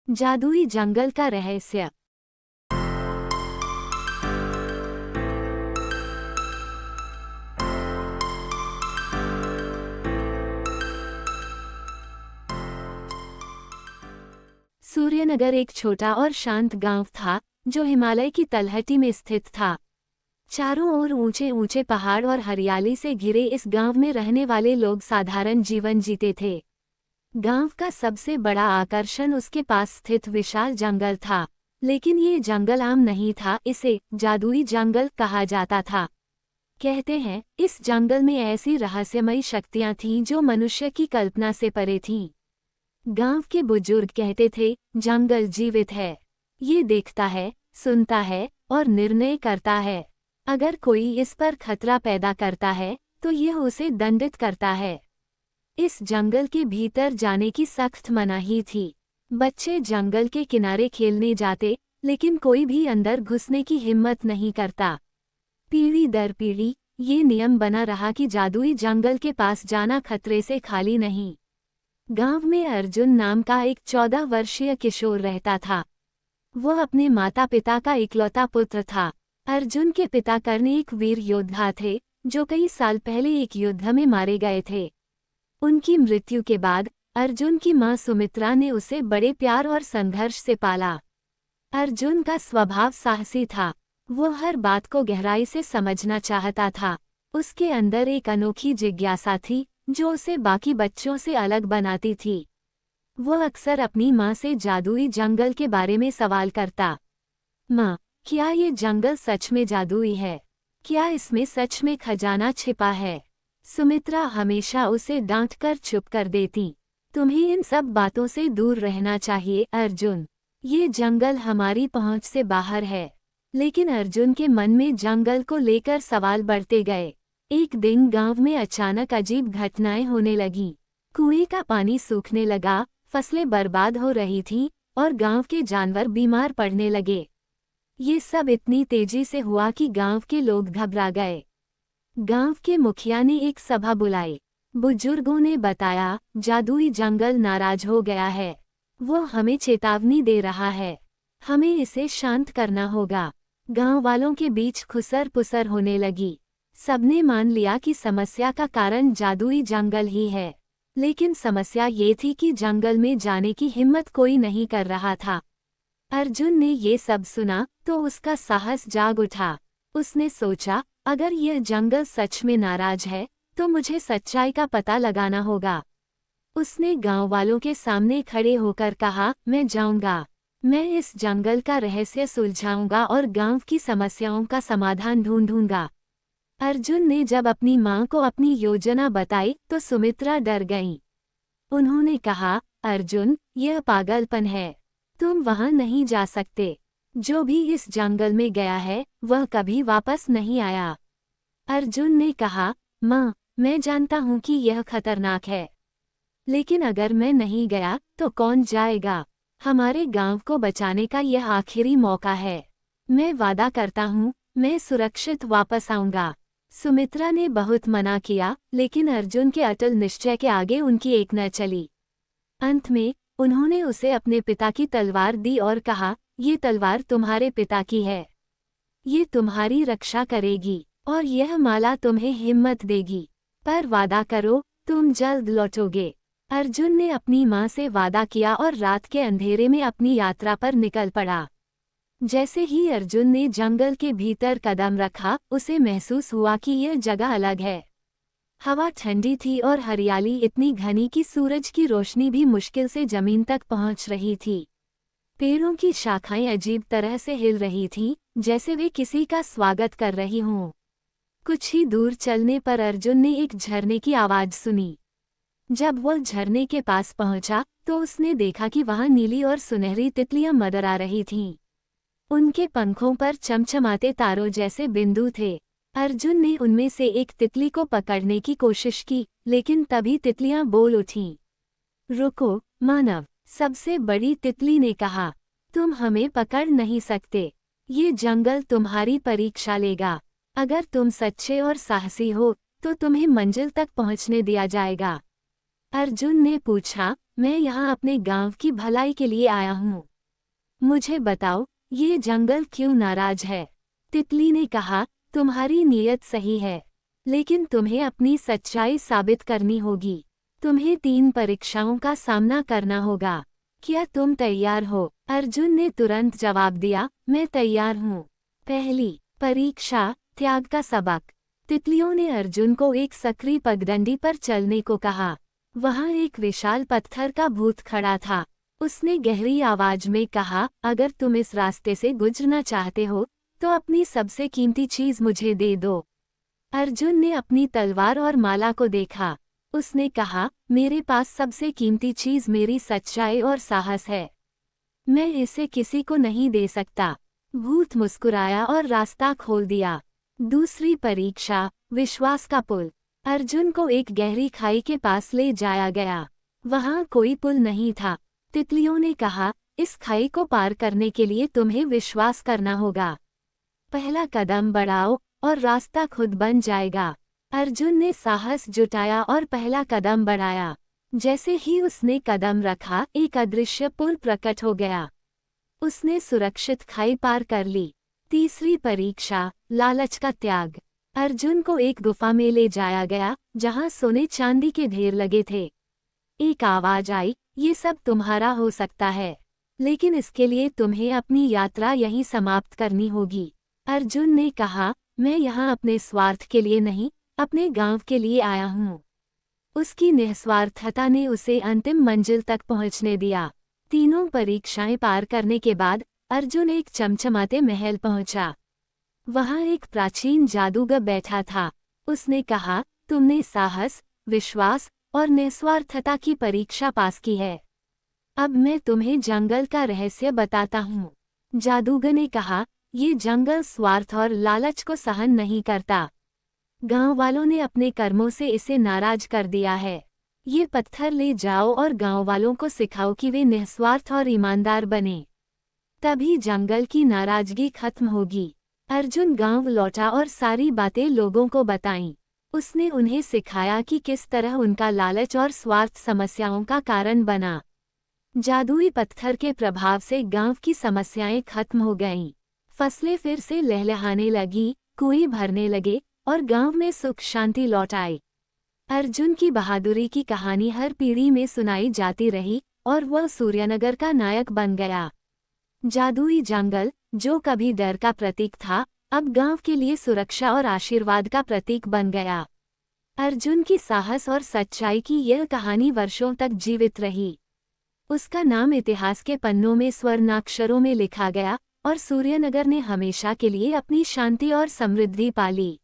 जादुई जंगल का रहस्य। सूर्यनगर एक छोटा और शांत गांव था जो हिमालय की तलहटी में स्थित था। चारों ओर ऊंचे ऊंचे पहाड़ और हरियाली से घिरे इस गांव में रहने वाले लोग साधारण जीवन जीते थे। गांव का सबसे बड़ा आकर्षण उसके पास स्थित विशाल जंगल था, लेकिन ये जंगल आम नहीं था, इसे जादुई जंगल कहा जाता था। कहते हैं इस जंगल में ऐसी रहस्यमयी शक्तियां थीं जो मनुष्य की कल्पना से परे थीं। गांव के बुजुर्ग कहते थे, जंगल जीवित है, ये देखता है, सुनता है और निर्णय करता है। अगर कोई इस पर खतरा पैदा करता है तो यह उसे दंडित करता है। इस जंगल के भीतर जाने की सख्त मनाही थी। बच्चे जंगल के किनारे खेलने जाते, लेकिन कोई भी अंदर घुसने की हिम्मत नहीं करता। पीढ़ी दर पीढ़ी ये नियम बना रहा कि जादुई जंगल के पास जाना खतरे से खाली नहीं। गांव में अर्जुन नाम का एक 14 वर्षीय किशोर रहता था। वह अपने माता पिता का इकलौता पुत्र था। अर्जुन के पिता कर्ण एक वीर योद्धा थे जो कई साल पहले एक युद्ध में मारे गए थे। उनकी मृत्यु के बाद अर्जुन की मां सुमित्रा ने उसे बड़े प्यार और संघर्ष से पाला। अर्जुन का स्वभाव साहसी था। वह हर बात को गहराई से समझना चाहता था। उसके अंदर एक अनोखी जिज्ञासा थी जो उसे बाकी बच्चों से अलग बनाती थी। वह अक्सर अपनी माँ से जादुई जंगल के बारे में सवाल करता। माँ, क्या ये जंगल सच में जादुई है? क्या इसमें सच में खजाना छिपा है? सुमित्रा हमेशा उसे डांटकर चुप कर देती। तुम्हें इन सब बातों से दूर रहना चाहिए अर्जुन, ये जंगल हमारी पहुंच से बाहर है। लेकिन अर्जुन के मन में जंगल को लेकर सवाल बढ़ते गए। एक दिन गांव में अचानक अजीब घटनाएं होने लगीं। कुएं का पानी सूखने लगा, फसलें बर्बाद हो रही थीं और गांव के जानवर बीमार पड़ने लगे। ये सब इतनी तेजी से हुआ कि गांव के लोग घबरा गए। गांव के मुखिया ने एक सभा बुलाई। बुजुर्गों ने बताया, जादुई जंगल नाराज हो गया है। वो हमें चेतावनी दे रहा है। हमें इसे शांत करना होगा। गांव वालों के बीच खुसर पुसर होने लगी। सबने मान लिया कि समस्या का कारण जादुई जंगल ही है, लेकिन समस्या ये थी कि जंगल में जाने की हिम्मत कोई नहीं कर रहा था। अर्जुन ने ये सब सुना तो उसका साहस जाग उठा। उसने सोचा, अगर यह जंगल सच में नाराज है तो मुझे सच्चाई का पता लगाना होगा। उसने गांव वालों के सामने खड़े होकर कहा, मैं जाऊंगा, मैं इस जंगल का रहस्य सुलझाऊंगा और गांव की समस्याओं का समाधान ढूंढूंगा। अर्जुन ने जब अपनी मां को अपनी योजना बताई तो सुमित्रा डर गईं। उन्होंने कहा, अर्जुन, यह पागलपन है, तुम वहां नहीं जा सकते। जो भी इस जंगल में गया है वह कभी वापस नहीं आया। अर्जुन ने कहा, मां, मैं जानता हूं कि यह खतरनाक है, लेकिन अगर मैं नहीं गया तो कौन जाएगा? हमारे गांव को बचाने का यह आखिरी मौका है। मैं वादा करता हूं, मैं सुरक्षित वापस आऊंगा। सुमित्रा ने बहुत मना किया, लेकिन अर्जुन के अटल निश्चय के आगे उनकी एक न चली। अंत में उन्होंने उसे अपने पिता की तलवार दी और कहा, ये तलवार तुम्हारे पिता की है। ये तुम्हारी रक्षा करेगी और यह माला तुम्हें हिम्मत देगी। पर वादा करो, तुम जल्द लौटोगे। अर्जुन ने अपनी मां से वादा किया और रात के अंधेरे में अपनी यात्रा पर निकल पड़ा। जैसे ही अर्जुन ने जंगल के भीतर कदम रखा, उसे महसूस हुआ कि यह जगह अलग है। हवा ठंडी थी और हरियाली इतनी घनी कि सूरज की रोशनी भी मुश्किल से जमीन तक पहुंच रही थी। पेड़ों की शाखाएं अजीब तरह से हिल रही थीं, जैसे वे किसी का स्वागत कर रही हों। कुछ ही दूर चलने पर अर्जुन ने एक झरने की आवाज सुनी। जब वह झरने के पास पहुंचा तो उसने देखा कि वहां नीली और सुनहरी तितलियां मंडरा रही थीं। उनके पंखों पर चमचमाते तारों जैसे बिंदु थे। अर्जुन ने उनमें से एक तितली को पकड़ने की कोशिश की, लेकिन तभी तितलियां बोल उठीं। रुको मानव, सबसे बड़ी तितली ने कहा, तुम हमें पकड़ नहीं सकते। ये जंगल तुम्हारी परीक्षा लेगा। अगर तुम सच्चे और साहसी हो तो तुम्हें मंजिल तक पहुंचने दिया जाएगा। अर्जुन ने पूछा, मैं यहाँ अपने गांव की भलाई के लिए आया हूँ। मुझे बताओ, ये जंगल क्यों नाराज है? तितली ने कहा, तुम्हारी नीयत सही है, लेकिन तुम्हें अपनी सच्चाई साबित करनी होगी। तुम्हें 3 परीक्षाओं का सामना करना होगा। क्या तुम तैयार हो? अर्जुन ने तुरंत जवाब दिया, मैं तैयार हूँ। पहली परीक्षा, त्याग का सबक। तितलियों ने अर्जुन को एक सकरी पगडंडी पर चलने को कहा। वहाँ एक विशाल पत्थर का भूत खड़ा था। उसने गहरी आवाज में कहा, अगर तुम इस रास्ते से गुजरना चाहते हो तो अपनी सबसे कीमती चीज मुझे दे दो। अर्जुन ने अपनी तलवार और माला को देखा। उसने कहा, मेरे पास सबसे कीमती चीज मेरी सच्चाई और साहस है। मैं इसे किसी को नहीं दे सकता। भूत मुस्कुराया और रास्ता खोल दिया। दूसरी परीक्षा, विश्वास का पुल। अर्जुन को एक गहरी खाई के पास ले जाया गया। वहाँ कोई पुल नहीं था। तितलियों ने कहा, इस खाई को पार करने के लिए तुम्हें विश्वास करना होगा। पहला कदम बढ़ाओ और रास्ता खुद बन जाएगा। अर्जुन ने साहस जुटाया और पहला कदम बढ़ाया। जैसे ही उसने कदम रखा, एक अदृश्य पुल प्रकट हो गया। उसने सुरक्षित खाई पार कर ली। तीसरी परीक्षा, लालच का त्याग। अर्जुन को एक गुफा में ले जाया गया, जहां सोने चांदी के ढेर लगे थे। एक आवाज आई, ये सब तुम्हारा हो सकता है, लेकिन इसके लिए तुम्हें अपनी यात्रा यहीं समाप्त करनी होगी। अर्जुन ने कहा, मैं यहाँ अपने स्वार्थ के लिए नहीं, अपने गांव के लिए आया हूँ। उसकी निस्वार्थता ने उसे अंतिम मंजिल तक पहुँचने दिया। तीनों परीक्षाएं पार करने के बाद अर्जुन एक चमचमाते महल पहुंचा। वहां एक प्राचीन जादूगर बैठा था। उसने कहा, तुमने साहस, विश्वास और निस्वार्थता की परीक्षा पास की है। अब मैं तुम्हें जंगल का रहस्य बताता हूँ। जादूगर ने कहा, ये जंगल स्वार्थ और लालच को सहन नहीं करता। गांव वालों ने अपने कर्मों से इसे नाराज कर दिया है। ये पत्थर ले जाओ और गांव वालों को सिखाओ कि वे निस्वार्थ और ईमानदार बने। तभी जंगल की नाराजगी खत्म होगी। अर्जुन गांव लौटा और सारी बातें लोगों को बताईं। उसने उन्हें सिखाया कि किस तरह उनका लालच और स्वार्थ समस्याओं का कारण बना। जादुई पत्थर के प्रभाव से गांव की समस्याएं खत्म हो गईं। फसलें फिर से लहलहाने लगीं, कुएं भरने लगे और गांव में सुख शांति लौट आई। अर्जुन की बहादुरी की कहानी हर पीढ़ी में सुनाई जाती रही और वह सूर्यनगर का नायक बन गया। जादुई जंगल, जो कभी डर का प्रतीक था, अब गांव के लिए सुरक्षा और आशीर्वाद का प्रतीक बन गया। अर्जुन की साहस और सच्चाई की यह कहानी वर्षों तक जीवित रही। उसका नाम इतिहास के पन्नों में स्वर्णाक्षरों में लिखा गया और सूर्यनगर ने हमेशा के लिए अपनी शांति और समृद्धि पाली।